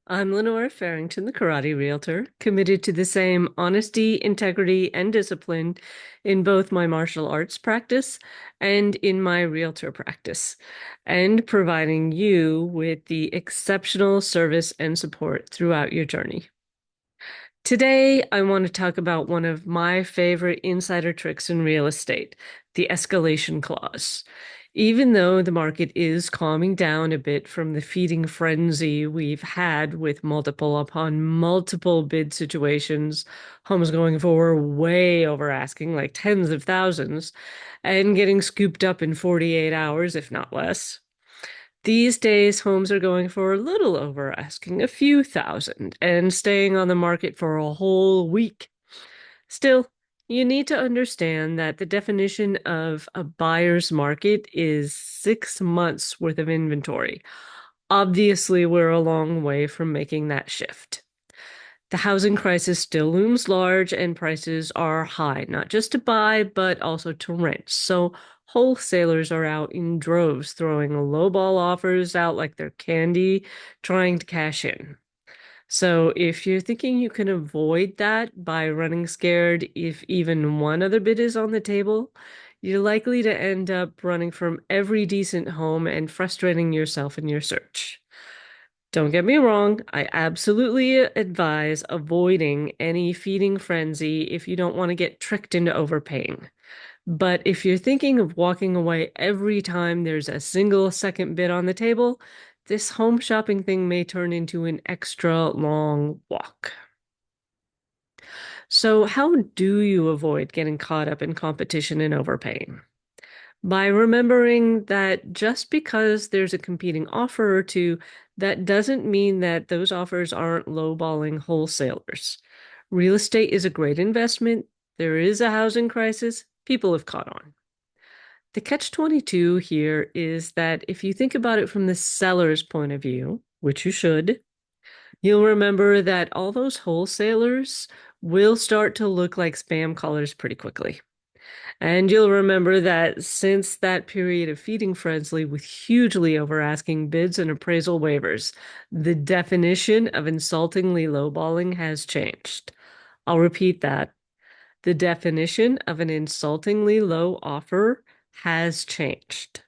I'm Lenore Farrington, the Karate Realtor, committed to the same honesty, integrity, and discipline in both my martial arts practice and in my realtor practice, and providing you with the exceptional service and support throughout your journey. Today, I want to talk about one of my favorite insider tricks in real estate, the escalation clause. Even though the market is calming down a bit from the feeding frenzy we've had with multiple upon multiple bid situations, homes going for way over asking, like tens of thousands, and getting scooped up in 48 hours, if not less. These days, homes are going for a little over asking, a few thousand, and staying on the market for a whole week. Still, you need to understand that the definition of a buyer's market is 6 months worth of inventory. Obviously, we're a long way from making that shift. The housing crisis still looms large and prices are high, not just to buy, but also to rent. So wholesalers are out in droves throwing lowball offers out like they're candy, trying to cash in. So if you're thinking you can avoid that by running scared if even one other bid is on the table, you're likely to end up running from every decent home and frustrating yourself in your search. Don't get me wrong, I absolutely advise avoiding any feeding frenzy if you don't want to get tricked into overpaying. But if you're thinking of walking away every time there's a single second bid on the table, this home shopping thing may turn into an extra long walk. So, how do you avoid getting caught up in competition and overpaying? By remembering that just because there's a competing offer or two, that doesn't mean that those offers aren't lowballing wholesalers. Real estate is a great investment. There is a housing crisis. People have caught on. The catch-22 here is that if you think about it from the seller's point of view, which you should, you'll remember that all those wholesalers will start to look like spam callers pretty quickly. And you'll remember that since that period of feeding frenzy with hugely over asking bids and appraisal waivers, the definition of insultingly lowballing has changed. I'll repeat that. The definition of an insultingly low offer has changed.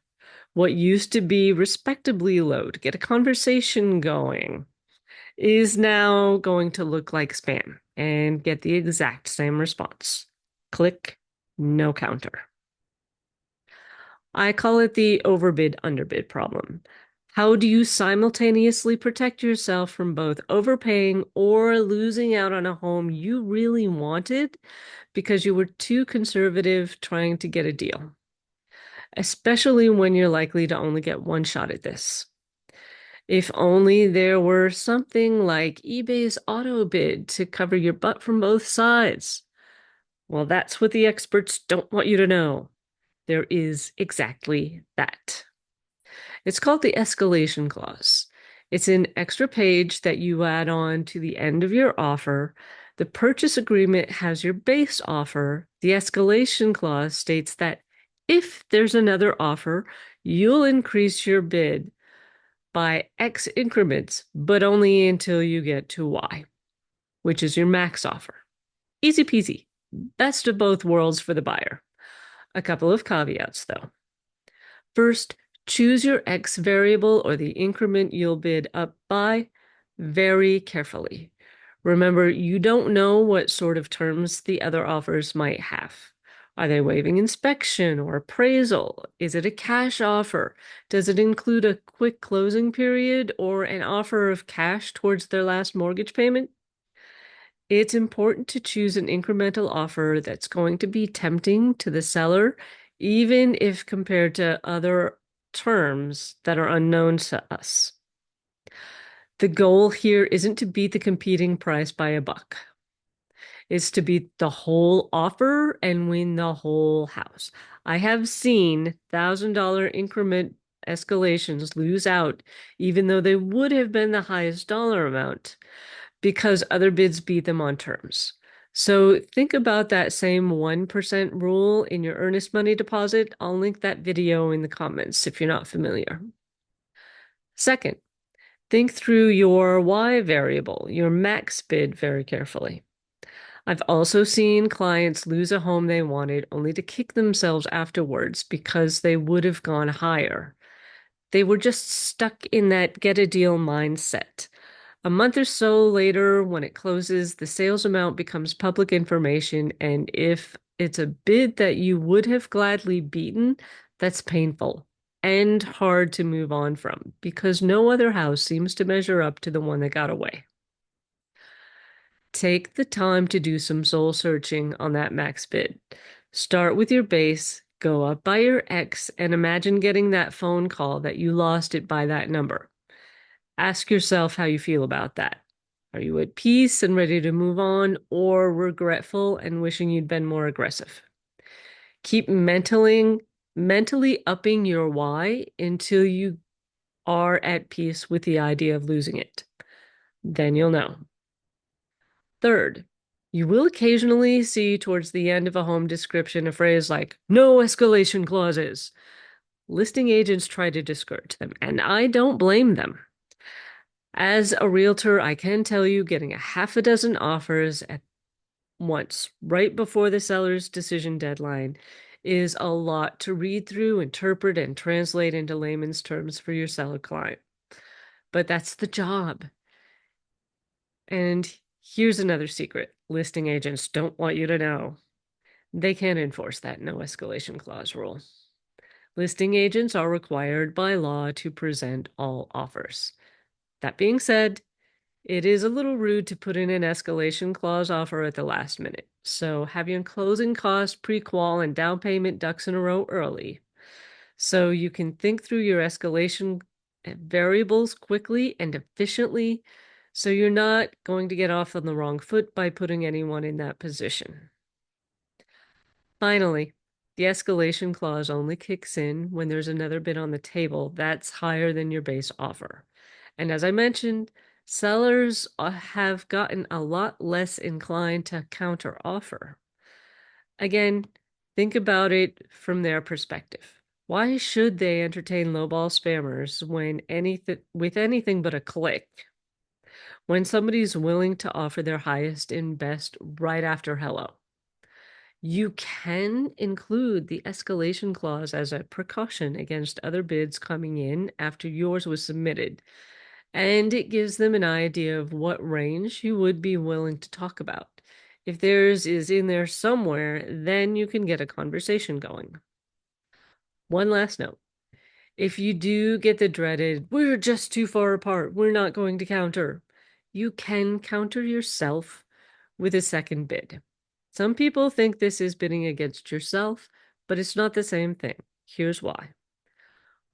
What used to be respectably low to get a conversation going is now going to look like spam and get the exact same response. Click, no counter. I call it the overbid underbid problem. How do you simultaneously protect yourself from both overpaying or losing out on a home you really wanted because you were too conservative trying to get a deal? Especially when you're likely to only get one shot at this. If only there were something like eBay's auto bid to cover your butt from both sides. Well, that's what the experts don't want you to know. There is exactly that. It's called the escalation clause. It's an extra page that you add on to the end of your offer. The purchase agreement has your base offer. The escalation clause states that if there's another offer, you'll increase your bid by X increments, but only until you get to Y, which is your max offer. Easy peasy. Best of both worlds for the buyer. A couple of caveats, though. First, choose your X variable or the increment you'll bid up by very carefully. Remember, you don't know what sort of terms the other offers might have. Are they waiving inspection or appraisal? Is it a cash offer? Does it include a quick closing period or an offer of cash towards their last mortgage payment? It's important to choose an incremental offer that's going to be tempting to the seller, even if compared to other terms that are unknown to us. The goal here isn't to beat the competing price by a buck. It's to beat the whole offer and win the whole house. I have seen $1,000 increment escalations lose out, even though they would have been the highest dollar amount, because other bids beat them on terms. So think about that same 1% rule in your earnest money deposit. I'll link that video in the comments if you're not familiar. Second, Think through your why variable, your max bid, very carefully. I've also seen clients lose a home they wanted only to kick themselves afterwards because they would have gone higher. They were just stuck in that get a deal mindset. A month or so later, when it closes, the sales amount becomes public information, and if it's a bid that you would have gladly beaten, that's painful and hard to move on from because no other house seems to measure up to the one that got away. Take the time to do some soul searching on that max bid. Start with your base, go up by your X, and imagine getting that phone call that you lost it by that number. Ask yourself how you feel about that. Are you at peace and ready to move on, or regretful and wishing you'd been more aggressive? Keep mentally upping your why until you are at peace with the idea of losing it. Then you'll know. Third, you will occasionally see towards the end of a home description a phrase like, no escalation clauses. Listing agents try to discourage them, and I don't blame them. As a realtor, I can tell you getting a half a dozen offers at once, right before the seller's decision deadline, is a lot to read through, interpret, and translate into layman's terms for your seller client. But that's the job. And here's another secret listing agents don't want you to know. They can't enforce that no escalation clause rule. Listing agents are required by law to present all offers. That being said, it is a little rude to put in an escalation clause offer at the last minute. So have your closing costs, pre-qual, and down payment ducks in a row early so you can think through your escalation variables quickly and efficiently so you're not going to get off on the wrong foot by putting anyone in that position. Finally, the escalation clause only kicks in when there's another bid on the table that's higher than your base offer. And as I mentioned, sellers have gotten a lot less inclined to counter offer. Again, think about it from their perspective. Why should they entertain lowball spammers when with anything but a click? When somebody's willing to offer their highest and best right after hello. You can include the escalation clause as a precaution against other bids coming in after yours was submitted, and it gives them an idea of what range you would be willing to talk about. If theirs is in there somewhere, then you can get a conversation going. One last note. If you do get the dreaded, we're just too far apart, we're not going to counter, you can counter yourself with a second bid. Some people think this is bidding against yourself, but it's not the same thing. Here's why.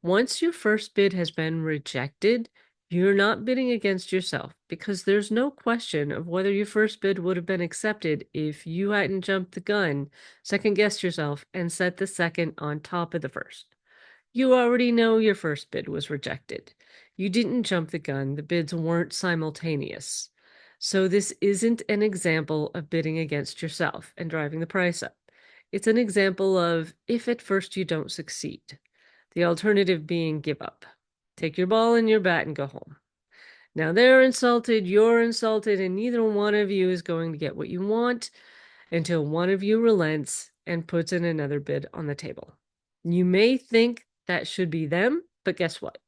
Once your first bid has been rejected, you're not bidding against yourself because there's no question of whether your first bid would have been accepted if you hadn't jumped the gun, second-guessed yourself, and set the second on top of the first. You already know your first bid was rejected. You didn't jump the gun. The bids weren't simultaneous. So this isn't an example of bidding against yourself and driving the price up. It's an example of if at first you don't succeed. The alternative being give up. Take your ball and your bat and go home. Now they're insulted, you're insulted, and neither one of you is going to get what you want until one of you relents and puts in another bid on the table. You may think that should be them, but guess what?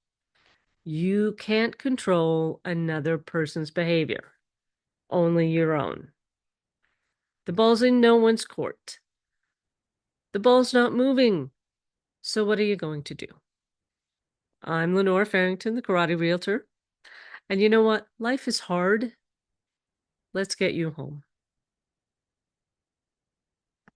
You can't control another person's behavior, only your own. The ball's in no one's court. The ball's not moving. So what are you going to do? I'm Lenore Farrington, the Karate Realtor. And you know what? Life is hard. Let's get you home.